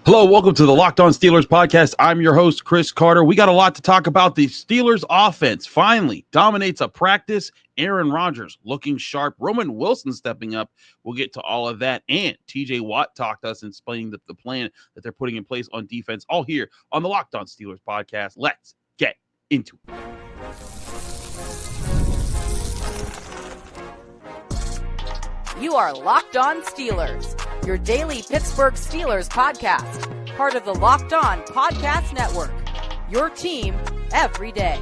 Hello, welcome to the Locked On Steelers podcast. I'm your host, Chris Carter. We got a lot to talk about. The Steelers offense finally dominates a practice. Aaron Rodgers looking sharp. Roman Wilson stepping up. We'll get to all of that. And TJ Watt talked to us and explaining the plan that they're putting in place on defense, all here on the Locked On Steelers podcast. Let's get into it. You are Locked On Steelers, your daily Pittsburgh Steelers podcast, part of the Locked On Podcast Network, your team every day.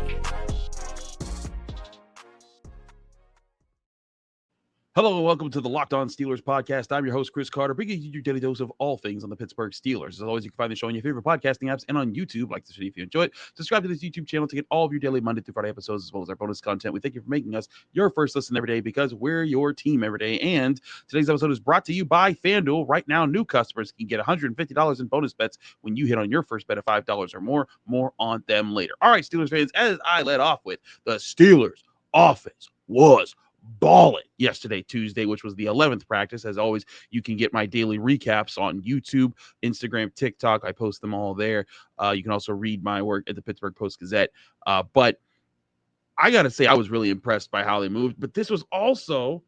Hello and welcome to the Locked On Steelers podcast. I'm your host, Chris Carter, bringing you your daily dose of all things on the Pittsburgh Steelers. As always, you can find the show on your favorite podcasting apps and on YouTube. Like this video if you enjoy it. Subscribe to this YouTube channel to get all of your daily Monday through Friday episodes, as well as our bonus content. We thank you for making us your first listen every day because we're your team every day. And today's episode is brought to you by FanDuel. Right now, new customers can get $150 in bonus bets when you hit on your first bet of $5 or more. More on them later. All right, Steelers fans, as I led off with, the Steelers offense was balling yesterday, Tuesday, which was the 11th practice. As always, you can get my daily recaps on YouTube, Instagram, TikTok. I post them all there. You can also read my work at the Pittsburgh Post-Gazette. But I got to say, I was really impressed by how they moved. But this was also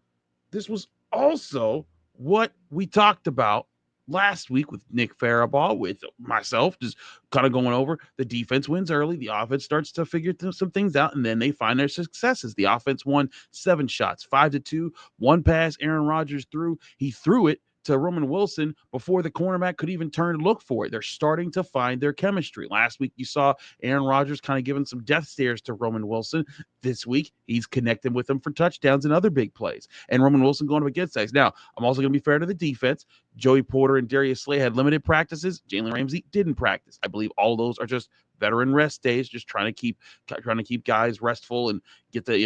what we talked about last week with Nick Farabaugh, with myself, just kind of going over the defense wins early. The offense starts to figure some things out, and then they find their successes. The offense won 7 shots, 5-2, one pass Aaron Rodgers threw. He threw it to Roman Wilson before the cornerback could even turn and look for it. They're starting to find their chemistry. Last week, you saw Aaron Rodgers kind of giving some death stares to Roman Wilson. This week, he's connecting with him for touchdowns and other big plays. And Roman Wilson going up against guys. Now, I'm also going to be fair to the defense. Joey Porter and Darius Slay had limited practices. Jalen Ramsey didn't practice. I believe all those are just veteran rest days, just trying to keep guys restful and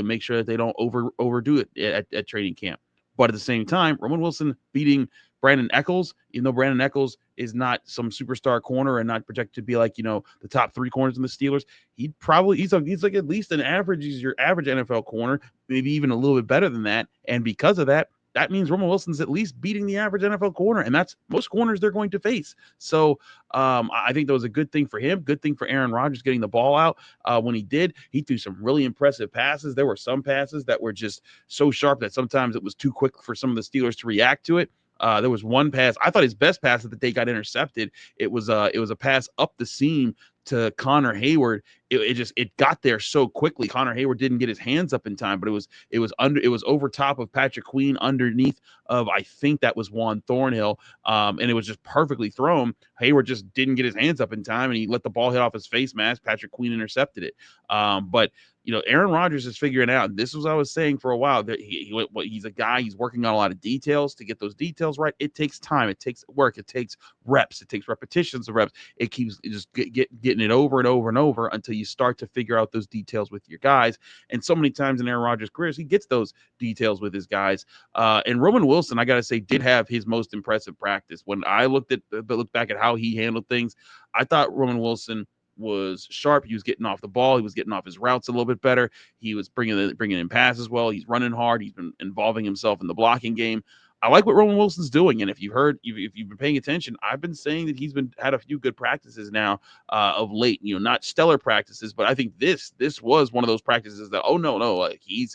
make sure that they don't overdo it at training camp. But at the same time, Roman Wilson beating Brandon Echols, even though Brandon Echols is not some superstar corner and not projected to be like, the top 3 corners in the Steelers, he's like at least an average. He's your average NFL corner, maybe even a little bit better than that. And because of that, that means Roman Wilson's at least beating the average NFL corner, and that's most corners they're going to face. So I think that was a good thing for him, good thing for Aaron Rodgers getting the ball out. When he did, he threw some really impressive passes. There were some passes that were just so sharp that sometimes it was too quick for some of the Steelers to react to it. There was one pass. I thought his best pass that they got intercepted. It was a pass up the seam to Connor Hayward. It got there so quickly. Connor Hayward didn't get his hands up in time, but it was over top of Patrick Queen, underneath of, I think that was Juan Thornhill. And it was just perfectly thrown. Hayward just didn't get his hands up in time, and he let the ball hit off his face mask. Patrick Queen intercepted it. But Aaron Rodgers is figuring out. This was what I was saying for a while, that he's a guy. He's working on a lot of details. To get those details right, it takes time. It takes work. It takes reps. It takes repetitions of reps. It keeps just getting it over and over and over until you start to figure out those details with your guys. And so many times in Aaron Rodgers' career, he gets those details with his guys. And Roman Wilson, I got to say, did have his most impressive practice. When I looked back at how he handled things, I thought Roman Wilson was sharp. He was getting off the ball. He was getting off his routes a little bit better. He was bringing in passes well. He's running hard. He's been involving himself in the blocking game. I like what Roman Wilson's doing, and if you've been paying attention, I've been saying that he's had a few good practices now of late. Not stellar practices, but I think this was one of those practices that like he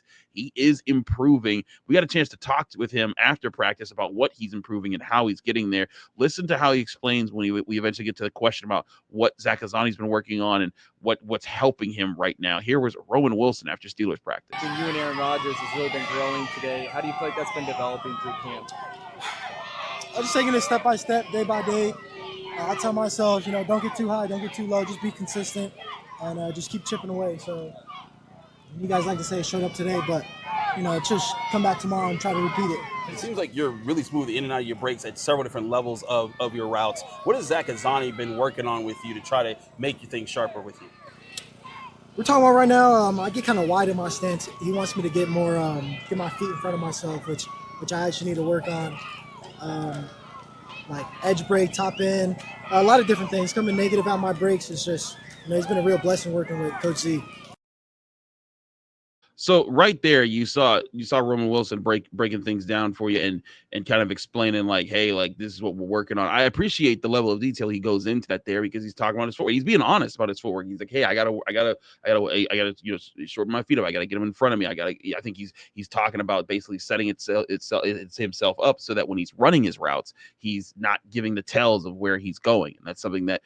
is improving. We got a chance to talk with him after practice about what he's improving and how he's getting there. Listen to how he explains when we eventually get to the question about what Zach Azzani's been working on and what's helping him right now. Here was Roman Wilson after Steelers practice. You and Aaron Rodgers has really been growing today. How do you feel like that's been developing through camp? I'm just taking it step by step, day by day. I tell myself, don't get too high, don't get too low, just be consistent and just keep chipping away. So you guys like to say showed up today, but just come back tomorrow and try to repeat it. It seems like you're really smooth in and out of your breaks at several different levels of your routes. What has Zach Azzani been working on with you to try to make your things sharper with you? We're talking about right now, I get kind of wide in my stance. He wants me to get more, get my feet in front of myself, which I actually need to work on. Like edge break, top end, a lot of different things. Coming negative out my breaks is just, it's been a real blessing working with Coach Z. So right there, you saw Roman Wilson breaking things down for you and kind of explaining like, hey, like this is what we're working on. I appreciate the level of detail he goes into that there because he's talking about his footwork. He's being honest about his footwork. He's like, hey, I gotta shorten my feet up. I gotta get him in front of me. I think he's talking about basically setting it's himself up so that when he's running his routes, he's not giving the tells of where he's going, and that's something that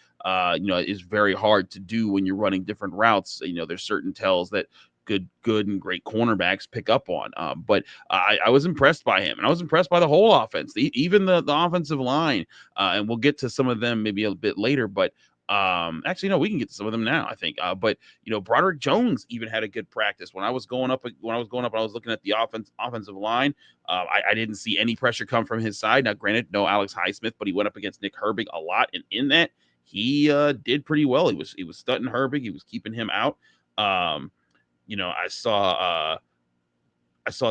is very hard to do when you're running different routes. There's certain tells that good and great cornerbacks pick up on. But I was impressed by him, and I was impressed by the whole offense, even the offensive line. And we'll get to some of them maybe a bit later, but actually, no, we can get to some of them now, I think. But Broderick Jones even had a good practice. When I was going up, I was looking at the offensive line. I didn't see any pressure come from his side. Now, granted, no Alex Highsmith, but he went up against Nick Herbig a lot, and in that, he did pretty well. He was stunting Herbig. He was keeping him out. I saw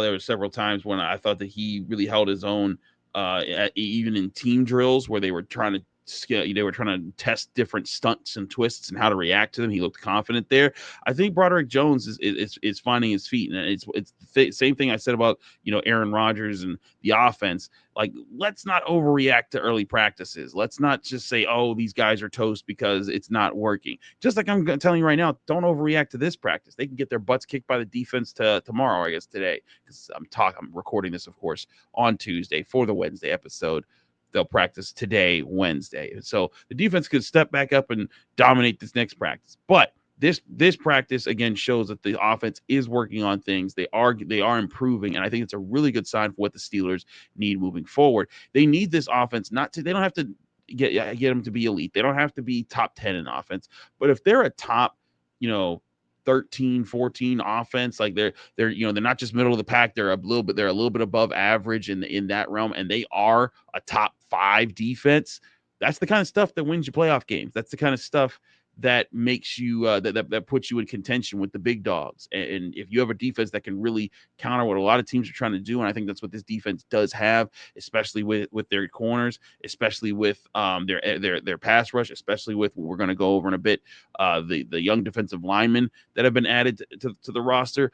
there were several times when I thought that he really held his own, even in team drills where they were trying to test different stunts and twists and how to react to them. He looked confident there. I think Broderick Jones is finding his feet, and it's the same thing I said about Aaron Rodgers and the offense. Like, let's not overreact to early practices. Let's not just say, oh, these guys are toast because it's not working. Just like I'm telling you right now, don't overreact to this practice. They can get their butts kicked by the defense tomorrow, I guess today, because I'm recording this, of course, on Tuesday for the Wednesday episode. They'll practice today, Wednesday. So the defense could step back up and dominate this next practice. But this practice again shows that the offense is working on things. They are improving, and I think it's a really good sign for what the Steelers need moving forward. They need this offense they don't have to get them to be elite. They don't have to be top 10 in offense. But if they're a top, 13, 14 offense, like they're not just middle of the pack, they're a little bit above average in that realm, and they are a top 5 defense. That's the kind of stuff that wins you playoff games. That's the kind of stuff that makes you that puts you in contention with the big dogs. And if you have a defense that can really counter what a lot of teams are trying to do, and I think that's what this defense does have, especially with their corners, especially with their pass rush, especially with what we're going to go over in a bit, the young defensive linemen that have been added to the roster.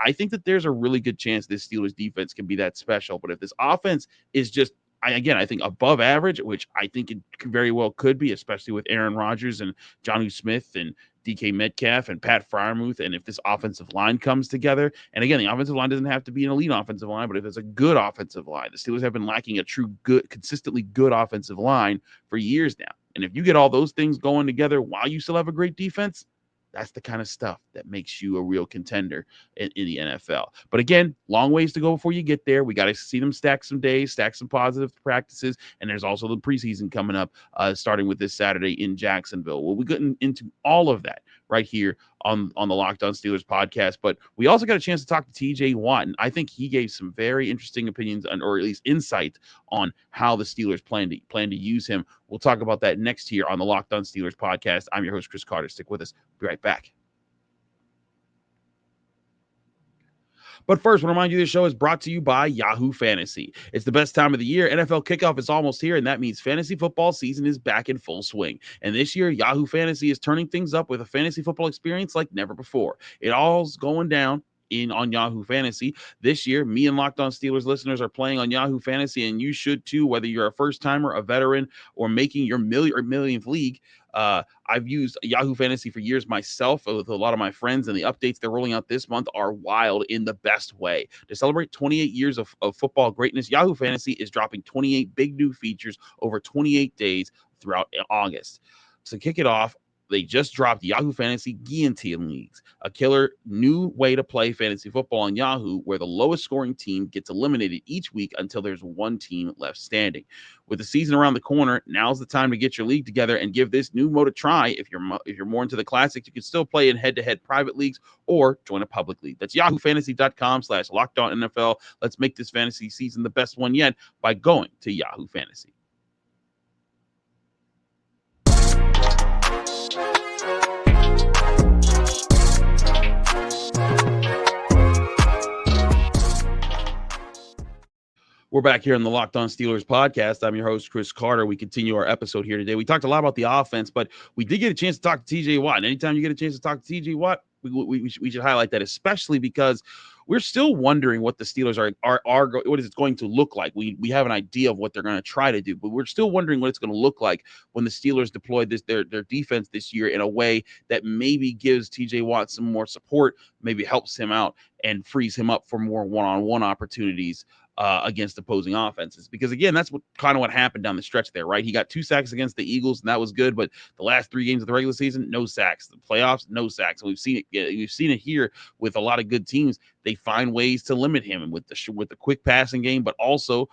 I think that there's a really good chance this Steelers defense can be that special. But if this offense is just I think above average, which I think it very well could be, especially with Aaron Rodgers and Jonnu Smith and DK Metcalf and Pat Freiermuth. And if this offensive line comes together, and again, the offensive line doesn't have to be an elite offensive line, but if it's a good offensive line, the Steelers have been lacking a true good, consistently good offensive line for years now. And if you get all those things going together while you still have a great defense, that's the kind of stuff that makes you a real contender in the NFL. But again, long ways to go before you get there. We got to see them stack some days, stack some positive practices, and there's also the preseason coming up, starting with this Saturday in Jacksonville. We'll be getting into all of that right here on the Locked On Steelers podcast. But we also got a chance to talk to TJ Watt, and I think he gave some very interesting opinions or at least insight on how the Steelers plan to use him. We'll talk about that next here on the Locked On Steelers podcast. I'm your host, Chris Carter. Stick with us. Be right back. But first, I want to remind you this show is brought to you by Yahoo Fantasy. It's the best time of the year. NFL kickoff is almost here, and that means fantasy football season is back in full swing. And this year, Yahoo Fantasy is turning things up with a fantasy football experience like never before. It all's going down on Yahoo Fantasy. This year, me and Locked On Steelers listeners are playing on Yahoo Fantasy, and you should too, whether you're a first-timer, a veteran, or making your millionth league. I've used Yahoo Fantasy for years myself with a lot of my friends, and the updates they're rolling out this month are wild in the best way. To celebrate 28 years of football greatness, Yahoo Fantasy is dropping 28 big new features over 28 days throughout August. To kick it off, they just dropped Yahoo Fantasy Guillotine Leagues, a killer new way to play fantasy football on Yahoo, where the lowest scoring team gets eliminated each week until there's one team left standing. With the season around the corner, now's the time to get your league together and give this new mode a try. If you're more into the classics, you can still play in head-to-head private leagues or join a public league. That's yahoofantasy.com/LockedOnNFL. Let's make this fantasy season the best one yet by going to Yahoo Fantasy. We're back here on the Locked On Steelers podcast. I'm your host, Chris Carter. We continue our episode here today. We talked a lot about the offense, but we did get a chance to talk to TJ Watt. And anytime you get a chance to talk to TJ Watt, we should highlight that, especially because we're still wondering what the Steelers what is it going to look like. We have an idea of what they're going to try to do, but we're still wondering what it's going to look like when the Steelers deploy their defense this year in a way that maybe gives TJ Watt some more support, maybe helps him out and frees him up for more one-on-one opportunities against opposing offenses. Because again, that's what happened down the stretch there, right? He got 2 sacks against the Eagles, and that was good. But the last 3 games of the regular season, no sacks. The playoffs, no sacks. And we've seen it here with a lot of good teams. They find ways to limit him with the quick passing game, but also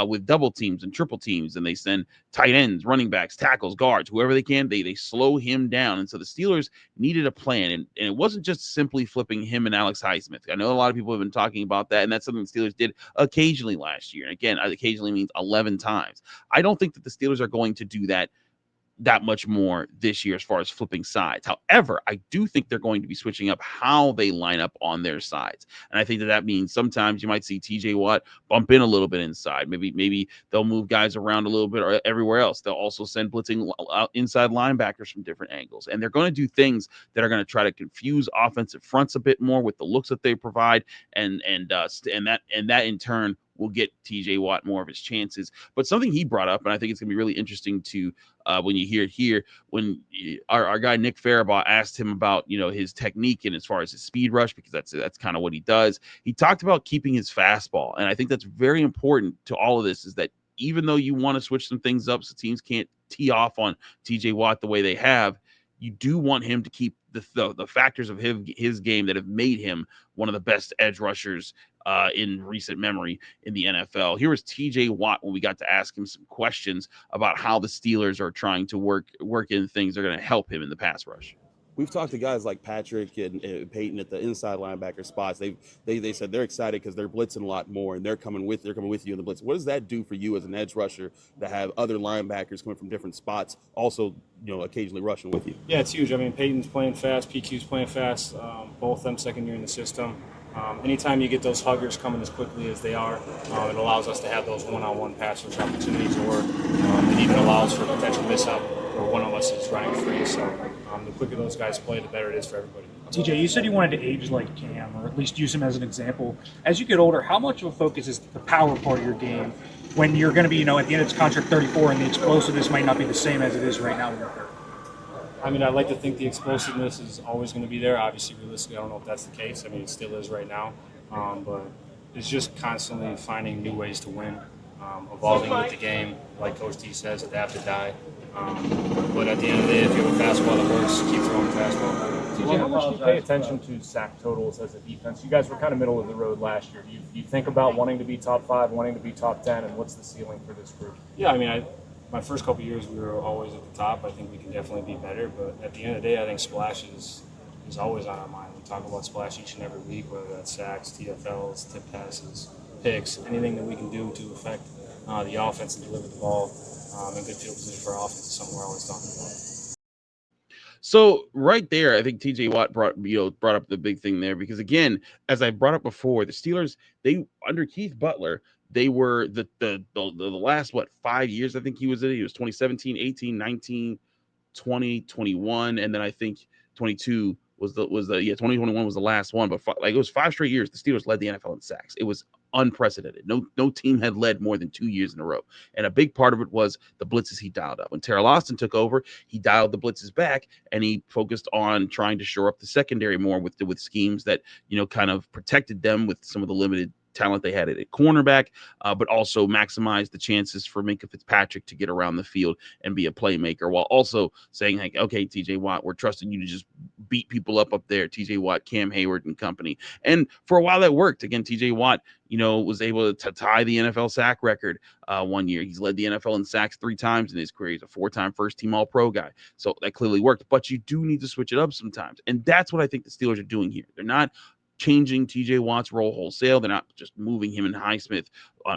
with double teams and triple teams. And they send tight ends, running backs, tackles, guards, whoever they can. They slow him down. And so the Steelers needed a plan. And it wasn't just simply flipping him and Alex Highsmith. I know a lot of people have been talking about that, and that's something the Steelers did occasionally last year. And again, occasionally means 11 times. I don't think that the Steelers are going to do that much more this year as far as flipping sides. However, I do think they're going to be switching up how they line up on their sides. And I think that means sometimes you might see TJ Watt bump in a little bit inside. Maybe they'll move guys around a little bit or everywhere else. They'll also send blitzing inside linebackers from different angles. And they're going to do things that are going to try to confuse offensive fronts a bit more with the looks that they provide. And that in turn will get TJ Watt more of his chances. But something he brought up, and I think it's going to be really interesting to when you hear it here, when our guy Nick Farabaugh asked him about his technique and as far as his speed rush, because that's kind of what he does. He talked about keeping his fastball, and I think that's very important to all of this. Is that even though you want to switch some things up so teams can't tee off on TJ Watt the way they have, you do want him to keep the factors of his game that have made him one of the best edge rushers in recent memory in the NFL. Here was TJ Watt when we got to ask him some questions about how the Steelers are trying to work in things that are going to help him in the pass rush. We've talked to guys like Patrick and Payton at the inside linebacker spots. They said they're excited because they're blitzing a lot more and they're coming with you in the blitz. What does that do for you as an edge rusher to have other linebackers coming from different spots also occasionally rushing with you? Yeah, it's huge. I mean, Payton's playing fast, PQ's playing fast, both of them second year in the system. Anytime you get those huggers coming as quickly as they are, it allows us to have those one-on-one pass rush opportunities, or it even allows for potential mishap where one of us is running free. So the quicker those guys play, the better it is for everybody. TJ, you said you wanted to age like Cam, or at least use him as an example. As you get older, how much of a focus is the power part of your game when you're going to be, at the end of his contract 34, and the explosiveness might not be the same as it is right now in your career? I mean, I'd like to think the explosiveness is always going to be there. Obviously, realistically, I don't know if that's the case. I mean, it still is right now. But it's just constantly finding new ways to win, evolving with the game. Like Coach T says, adapt or die. But at the end of the day, if you have a fastball that works, keep throwing the fastball. TJ, how much do you pay attention to sack totals as a defense? You guys were kind of middle of the road last year. Do you think about wanting to be top 5, wanting to be top 10, and what's the ceiling for this group? Yeah, I mean, my first couple of years, we were always at the top. I think we can definitely be better. But at the end of the day, I think splash is always on our mind. We talk about splash each and every week, whether that's sacks, TFLs, tip passes, picks, anything that we can do to affect the offense and deliver the ball in good field position for our offense is something we're always talking about. So right there, I think TJ Watt brought up the big thing there, because again, as I brought up before, the Steelers, they under Keith Butler, they were the last 5 years I think he was in. He was 2017, 18, 19, 20, 21, and then I think 22 was 2021 was the last one. But it was 5 straight years the Steelers led the NFL in sacks. It was unprecedented. No team had led more than 2 years in a row. And a big part of it was the blitzes he dialed up. When Terrell Austin took over, he dialed the blitzes back, and he focused on trying to shore up the secondary more with schemes that kind of protected them with some of the limited talent they had at cornerback, but also maximize the chances for Minkah Fitzpatrick to get around the field and be a playmaker, while also saying, like, okay, TJ Watt, we're trusting you to just beat people up there, TJ Watt, Cam Hayward and company. And for a while that worked. Again, TJ Watt, was able to tie the NFL sack record one year. He's led the NFL in sacks 3 times in his career. He's a 4-time first-team All-Pro guy. So that clearly worked. But you do need to switch it up sometimes. And that's what I think the Steelers are doing here. They're not changing TJ Watt's role wholesale. They're not just moving him and Highsmith,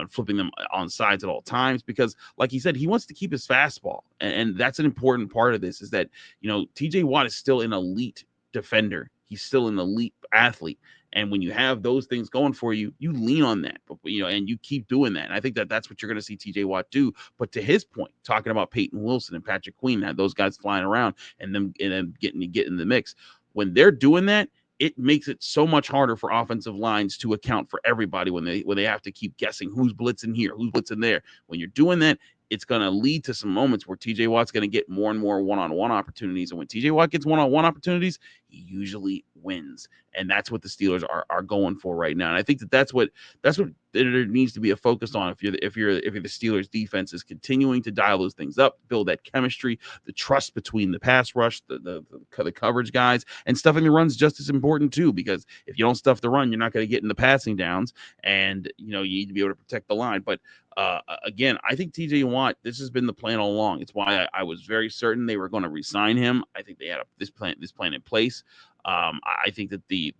flipping them on sides at all times, because like he said, he wants to keep his fastball. And that's an important part of this, is that, TJ Watt is still an elite defender. He's still an elite athlete. And when you have those things going for you, you lean on that, and you keep doing that. And I think that that's what you're going to see TJ Watt do. But to his point, talking about Payton Wilson and Patrick Queen, had those guys flying around and them getting in the mix, when they're doing that, it makes it so much harder for offensive lines to account for everybody when they have to keep guessing who's blitzing here, who's blitzing there. When you're doing that, it's going to lead to some moments where TJ Watt's going to get more and more one-on-one opportunities. And when TJ Watt gets one-on-one opportunities, he usually wins. And that's what the Steelers are going for right now. And I think that's what there needs to be a focus on if you're the Steelers defense, is continuing to dial those things up, build that chemistry, the trust between the pass rush, the coverage guys, and stuffing the run's just as important too, because if you don't stuff the run, you're not going to get in the passing downs, and you need to be able to protect the line. But again, I think TJ Watt, this has been the plan all along. It's why I was very certain they were going to re-sign him. I think they had this plan in place. I think that the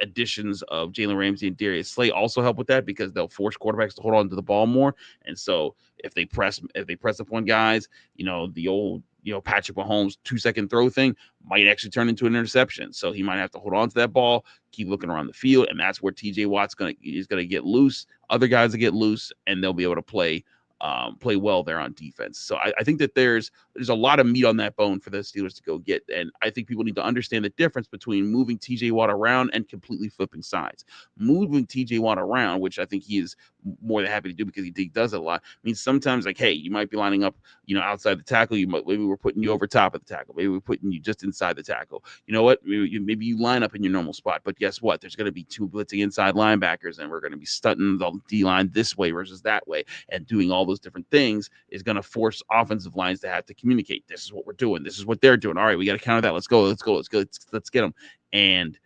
additions of Jalen Ramsey and Darius Slay also help with that, because they'll force quarterbacks to hold on to the ball more. And so if they press up on guys, the old Patrick Mahomes 2-second throw thing might actually turn into an interception. So he might have to hold on to that ball, keep looking around the field, and that's where TJ Watt's is gonna get loose. Other guys will get loose, and they'll be able to play well there on defense. So I think that there's a lot of meat on that bone for the Steelers to go get. And I think people need to understand the difference between moving TJ Watt around and completely flipping sides. Moving TJ Watt around, which I think he is more than happy to do because he does it a lot, means sometimes, like, hey, you might be lining up, outside the tackle. Maybe we're putting you over top of the tackle. Maybe we're putting you just inside the tackle. You know what? Maybe you line up in your normal spot, but guess what? There's going to be two blitzing inside linebackers, and we're going to be stunting the D-line this way versus that way, and doing all those different things is going to force offensive lines to have to communicate. This is what we're doing. This is what they're doing. All right, we got to counter that. Let's go. Let's get them. And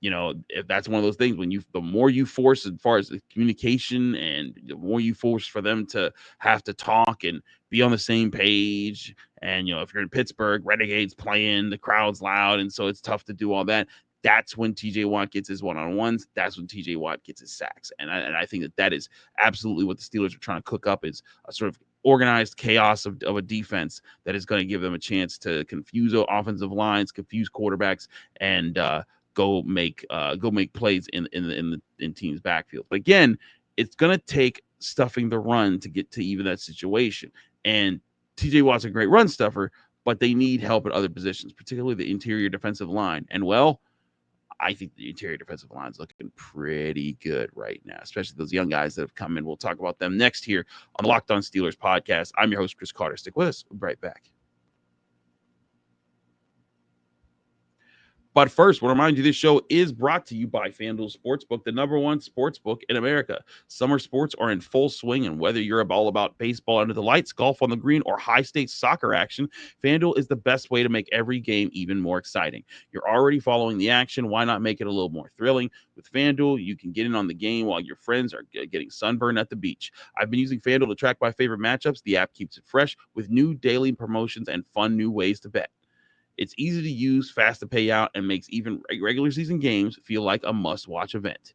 if that's one of those things, the more you force as far as the communication, and the more you force for them to have to talk and be on the same page. And, if you're in Pittsburgh, Renegades playing, the crowd's loud, and so it's tough to do all that. That's when TJ Watt gets his one-on-ones. That's when TJ Watt gets his sacks. And I think that is absolutely what the Steelers are trying to cook up, is a sort of organized chaos of a defense that is going to give them a chance to confuse offensive lines, confuse quarterbacks, and go make plays in teams' backfield. But again, it's going to take stuffing the run to get to even that situation. And TJ Watt's a great run stuffer, but they need help at other positions, particularly the interior defensive line. And I think the interior defensive line is looking pretty good right now, especially those young guys that have come in. We'll talk about them next here on the Locked On Steelers podcast. I'm your host, Chris Carter. Stick with us. We'll be right back. But first, I want to remind you, this show is brought to you by FanDuel Sportsbook, the #1 sportsbook in America. Summer sports are in full swing, and whether you're all about baseball under the lights, golf on the green, or high-stakes soccer action, FanDuel is the best way to make every game even more exciting. You're already following the action. Why not make it a little more thrilling? With FanDuel, you can get in on the game while your friends are getting sunburned at the beach. I've been using FanDuel to track my favorite matchups. The app keeps it fresh with new daily promotions and fun new ways to bet. It's easy to use, fast to pay out, and makes even regular season games feel like a must-watch event.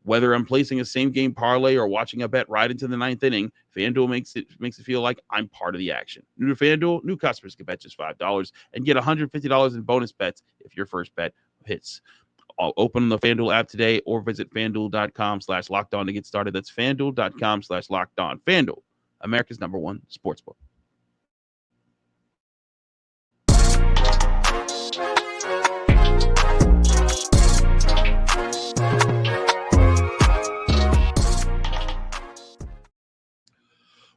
Whether I'm placing a same-game parlay or watching a bet right into the ninth inning, FanDuel makes it feel like I'm part of the action. New to FanDuel, new customers can bet just $5 and get $150 in bonus bets if your first bet hits. I'll open the FanDuel app today or visit FanDuel.com/lockedon to get started. That's FanDuel.com/lockedon. FanDuel, America's #1 sportsbook.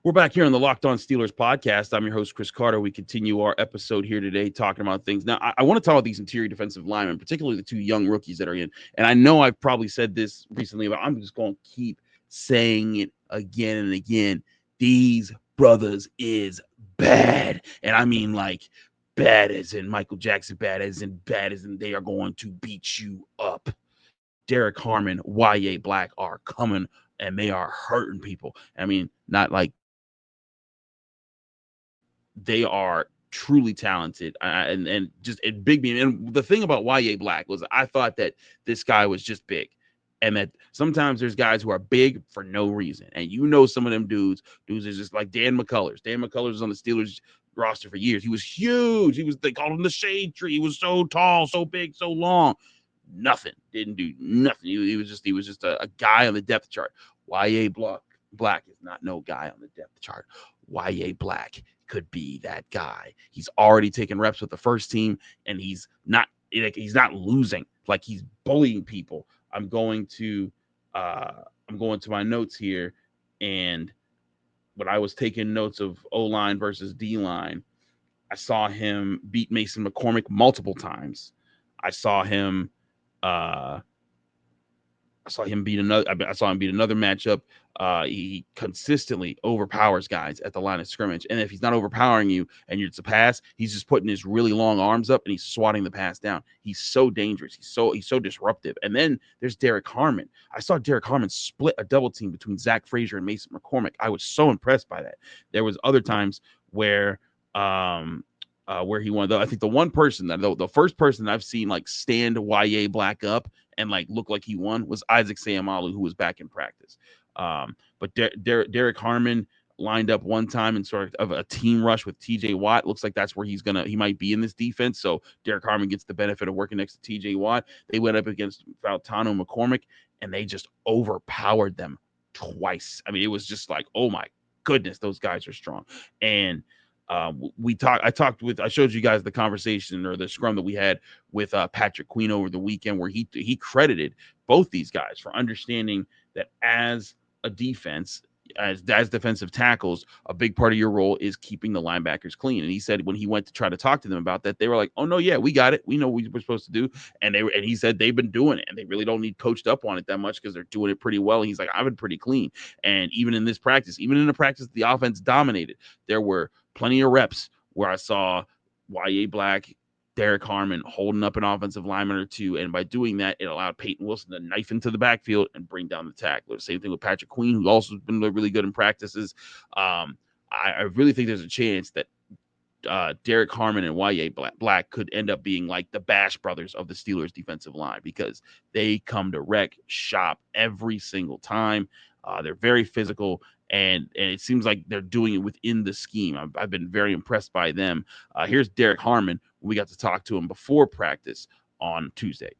We're back here on the Locked On Steelers podcast. I'm your host, Chris Carter. We continue our episode here today talking about things. Now, I want to talk about these interior defensive linemen, particularly the two young rookies that are in. And I know I've probably said this recently, but I'm just going to keep saying it again and again. These brothers is bad. And I mean, like, bad as in Michael Jackson, bad as in they are going to beat you up. Derrick, Harmon, Yahya Black are coming, and they are hurting people. I mean, not like, they are truly talented and just a big beam. And the thing about Yahya Black was, I thought that this guy was just big, and that sometimes there's guys who are big for no reason. And some of them dudes is just like Dan McCullers. Dan McCullers was on the Steelers roster for years. He was huge. They called him the shade tree. He was so tall, so big, so long. Nothing. Didn't do nothing. He was just a guy on the depth chart. Yahya Black is not no guy on the depth chart. Yahya Black could be that guy. He's already taken reps with the first team, and he's not losing. like he's bullying people. I'm going to my notes here, and when I was taking notes of O-line versus D-line, I saw him beat Mason McCormick multiple times. I saw him beat another. I saw him beat another matchup. He consistently overpowers guys at the line of scrimmage, and if he's not overpowering you and it's a pass, he's just putting his really long arms up and he's swatting the pass down. He's so dangerous. He's so disruptive. And then there's Derrick Harmon. I saw Derrick Harmon split a double team between Zach Frazier and Mason McCormick. I was so impressed by that. There was other times where he won. Though I think the first person I've seen like stand Yahya Black up and like look like he won was Isaac Seumalo, who was back in practice. But Derrick Harmon lined up one time in sort of a team rush with TJ Watt. Looks like that's where he might be in this defense. So Derrick Harmon gets the benefit of working next to TJ Watt. They went up against Fautano McCormick and they just overpowered them twice. I mean, it was just like, oh my goodness, those guys are strong. And I showed you guys the conversation or the scrum that we had with Patrick Queen over the weekend, where he credited both these guys for understanding that as a defense, as defensive tackles, a big part of your role is keeping the linebackers clean. And he said when he went to try to talk to them about that, they were like, "Oh no, yeah, we got it. We know what we're supposed to do." And he said they've been doing it, and they really don't need coached up on it that much because they're doing it pretty well. And he's like, "I've been pretty clean." And even in this practice, even in the practice the offense dominated, there were plenty of reps where I saw Yahya Black, Derrick Harmon holding up an offensive lineman or two, and by doing that, it allowed Payton Wilson to knife into the backfield and bring down the tackler. Same thing with Patrick Queen, who also has been really good in practices. I really think there's a chance that Derrick Harmon and Yahya Black could end up being like the Bash brothers of the Steelers defensive line, because they come to wreck shop every single time. They're very physical, and it seems like they're doing it within the scheme. I've been very impressed by them. Here's Derrick Harmon. We got to talk to him before practice on Tuesday.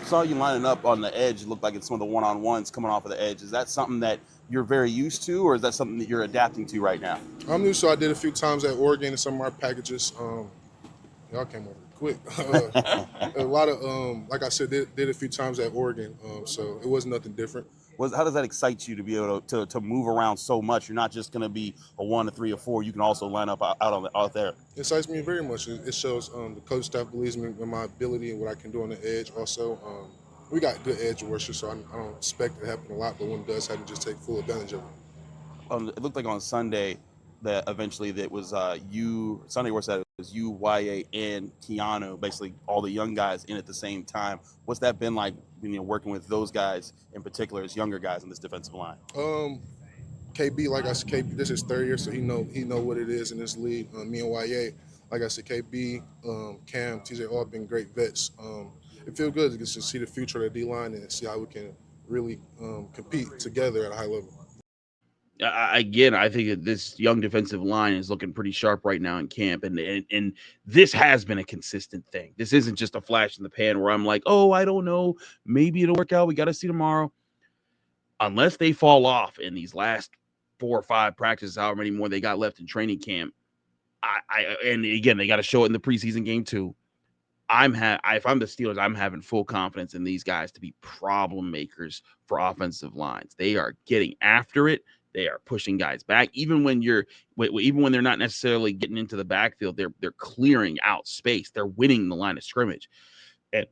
Saw you lining up on the edge. It looked like it's some of the one-on-ones coming off of the edge. Is that something that you're very used to, or is that something that you're adapting to right now? I'm used to. I did a few times at Oregon in some of our packages. Y'all came over quick. A lot of, like I said, did a few times at Oregon, so it wasn't nothing different. How does that excite you to be able to move around so much? You're not just going to be a 1, a 3, or 4. You can also line up out there. It excites me very much. It shows the coach staff believes in my ability and what I can do on the edge. Also, we got good edge rushers, so I don't expect it to happen a lot. But when it does happen, just take full advantage of it. It looked like on Sunday that eventually that was Sunday where it was you, Yahya, and Keanu, basically all the young guys in at the same time. What's that been like, working with those guys in particular as younger guys in this defensive line? KB, like I said, KB, this is his third year, so he know what it is in this league. Me and Yahya, like I said, KB, Cam, TJ, all been great vets. It feels good to see the future of the D-line and see how we can really compete together at a high level. Again, I think that this young defensive line is looking pretty sharp right now in camp, and this has been a consistent thing. This isn't just a flash in the pan where I'm like, oh, I don't know, maybe it'll work out. We got to see tomorrow. Unless they fall off in these last 4 or 5 practices, however many more they got left in training camp, and again, they got to show it in the preseason game too. If I'm the Steelers, I'm having full confidence in these guys to be problem makers for offensive lines. They are getting after it. They are pushing guys back, even when they're not necessarily getting into the backfield. They're clearing out space. They're winning the line of scrimmage, and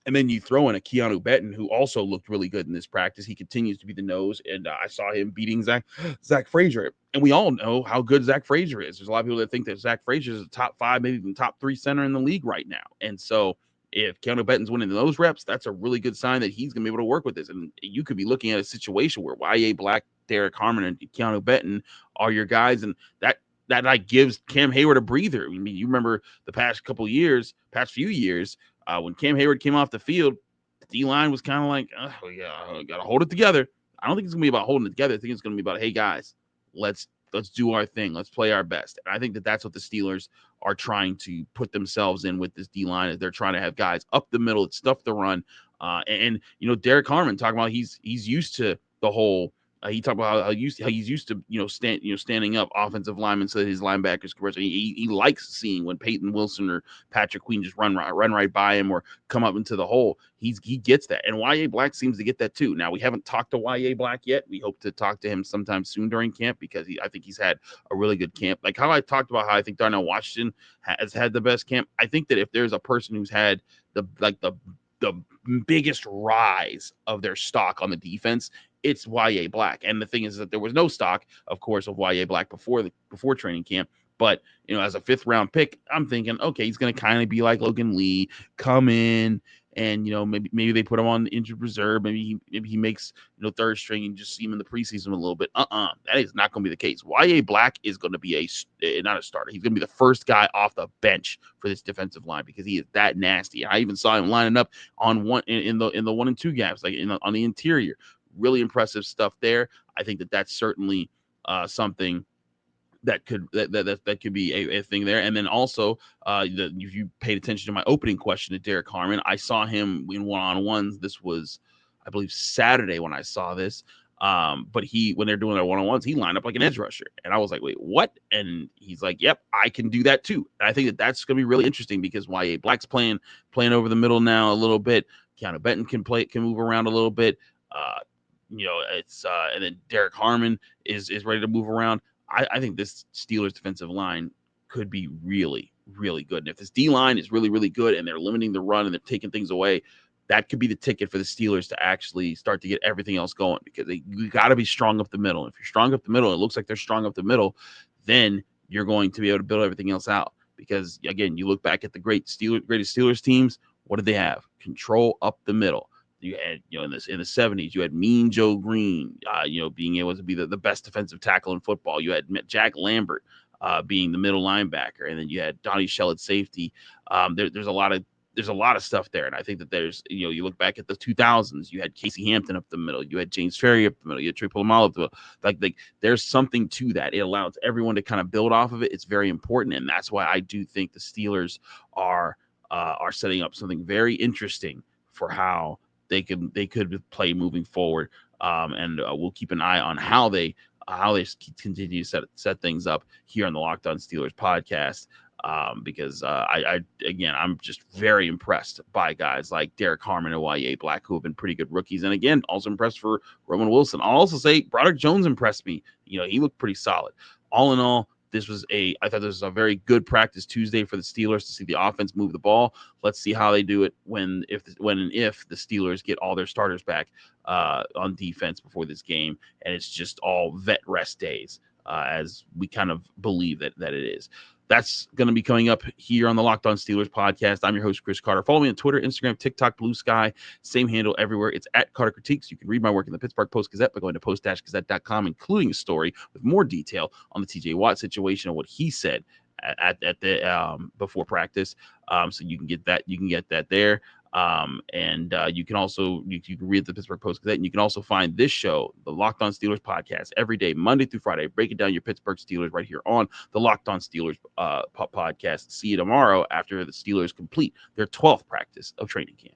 then you throw in a Keanu Benton, who also looked really good in this practice. He continues to be the nose, and I saw him beating Zach Frazier. And we all know how good Zach Frazier is. There's a lot of people that think that Zach Frazier is a top 5, maybe even top 3 center in the league right now. And so if Keanu Benton's winning those reps, that's a really good sign that he's going to be able to work with this. And you could be looking at a situation where Yahya Black, Derrick Harmon, and Keanu Benton are your guys, and that like gives Cam Hayward a breather. I mean, you remember the past few years, when Cam Hayward came off the field, the D-line was kind of like, oh, yeah, got to hold it together. I don't think it's going to be about holding it together. I think it's going to be about, hey, guys, let's do our thing. Let's play our best. And I think that that's what the Steelers are trying to put themselves in with this D-line, is they're trying to have guys up the middle, stuff the run. And Derrick Harmon talking about he's used to the whole He talked about how he's used to standing up offensive linemen so that his linebackers can. He likes seeing when Payton, Wilson, or Patrick Queen just run right by him or come up into the hole. He gets that, and YA Black seems to get that too. Now we haven't talked to YA Black yet. We hope to talk to him sometime soon during camp because I think he's had a really good camp. Like how I talked about how I think Darnell Washington has had the best camp. I think that if there's a person who's had the biggest rise of their stock on the defense, it's YA Black. And the thing is that there was no stock, of course, of YA Black before training camp. But, as a 5th round pick, I'm thinking, okay, he's going to kind of be like Logan Lee, come in and, maybe they put him on injured reserve. Maybe he makes, 3rd string and just see him in the preseason a little bit. That is not going to be the case. YA Black is going to be not a starter. He's going to be the first guy off the bench for this defensive line because he is that nasty. I even saw him lining up on one in the 1 and 2 gaps, like on the interior. Really impressive stuff there. I think that's certainly something that could be a thing there. And then also, if you paid attention to my opening question to Derrick Harmon, I saw him in one-on-ones. This was, I believe, Saturday when I saw this. But when they're doing their one-on-ones, he lined up like an edge rusher. And I was like, wait, what? And he's like, yep, I can do that too. And I think that's going to be really interesting because YA Black's playing over the middle now a little bit. Keanu Benton can move around a little bit. And then Derrick Harmon is ready to move around. I think this Steelers defensive line could be really, really good. And if this D line is really, really good and they're limiting the run and they're taking things away, that could be the ticket for the Steelers to actually start to get everything else going because you got to be strong up the middle. If you're strong up the middle, it looks like they're strong up the middle, then you're going to be able to build everything else out. Because again, you look back at the greatest Steelers teams, what did they have? Control up the middle. You had, in the 70s, you had Mean Joe Green, being able to be the best defensive tackle in football. You had Jack Lambert being the middle linebacker, and then you had Donnie Shell at safety. There's a lot of stuff there, and I think that there's, you look back at the 2000s, you had Casey Hampton up the middle, you had James Ferry up the middle, you had Trey Polamalu up the middle. Like there's something to that. It allows everyone to kind of build off of it. It's very important, and that's why I do think the Steelers are setting up something very interesting for how they could play moving forward, and we'll keep an eye on how they continue to set things up here on the Locked On Steelers podcast, because I'm just very impressed by guys like Derrick Harmon and YA Black, who have been pretty good rookies, and again, also impressed for Roman Wilson. I'll also say Broderick Jones impressed me. He looked pretty solid. All in all, I thought this was a very good practice Tuesday for the Steelers to see the offense move the ball. Let's see how they do it when and if the Steelers get all their starters back on defense before this game, and it's just all vet rest days, as we kind of believe that it is. That's going to be coming up here on the Locked On Steelers podcast. I'm your host, Chris Carter. Follow me on Twitter, Instagram, TikTok, Blue Sky. Same handle everywhere. It's at Carter Critiques. You can read my work in the Pittsburgh Post-Gazette by going to post-gazette.com, including a story with more detail on the TJ Watt situation and what he said at the before practice. So you can get that. You can get that there. And you can also you can read the Pittsburgh Post-Gazette, and you can also find this show, the Locked On Steelers podcast, every day, Monday through Friday, breaking down your Pittsburgh Steelers right here on the Locked On Steelers podcast. See you tomorrow after the Steelers complete their 12th practice of training camp.